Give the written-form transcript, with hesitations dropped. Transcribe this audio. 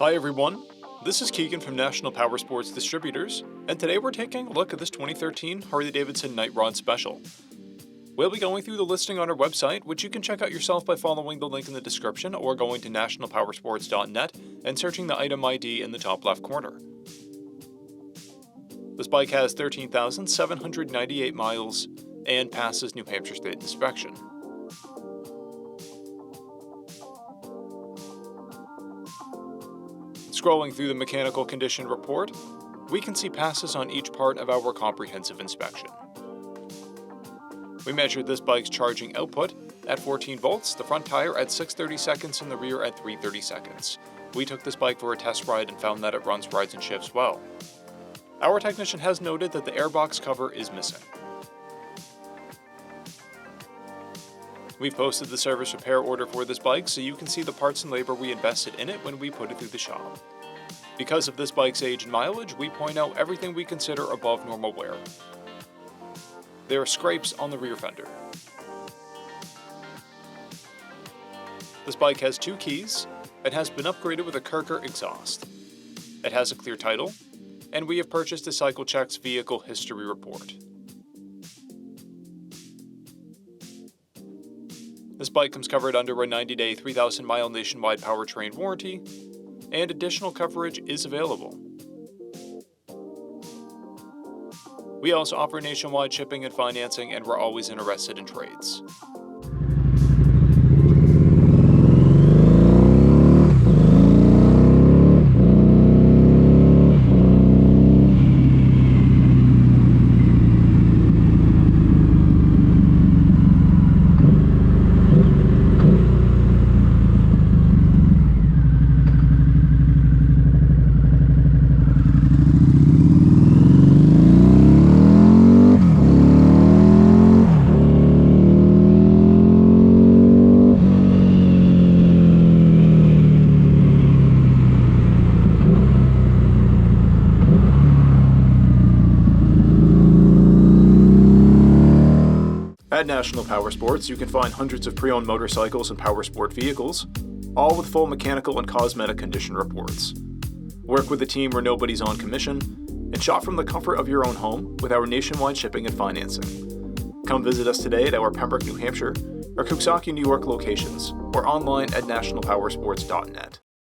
Hi everyone, this is Keegan from National Powersports Distributors, and today we're taking a look at this 2013 Harley-Davidson Night Rod Special. We'll be going through the listing on our website, which you can check out yourself by following the link in the description or going to nationalpowersports.net and searching the item ID in the top left corner. This bike has 13,798 miles and passes New Hampshire State inspection. Scrolling through the mechanical condition report, we can see passes on each part of our comprehensive inspection. We measured this bike's charging output at 14 volts, the front tire at 630 seconds and the rear at 330 seconds. We took this bike for a test ride and found that it runs, rides, and shifts well. Our technician has noted that the airbox cover is missing. We've posted the service repair order for this bike so you can see the parts and labor we invested in it when we put it through the shop. Because of this bike's age and mileage, we point out everything we consider above normal wear. There are scrapes on the rear fender. This bike has 2 keys and has been upgraded with a Kirker exhaust. It has a clear title, and we have purchased a CycleCheck's vehicle history report. This bike comes covered under a 90-day, 3,000-mile nationwide powertrain warranty, and additional coverage is available. We also offer nationwide shipping and financing, and we're always interested in trades. At National Powersports, you can find hundreds of pre-owned motorcycles and powersport vehicles, all with full mechanical and cosmetic condition reports. Work with a team where nobody's on commission, and shop from the comfort of your own home with our nationwide shipping and financing. Come visit us today at our Pembroke, New Hampshire, or Coxsackie, New York locations, or online at nationalpowersports.net.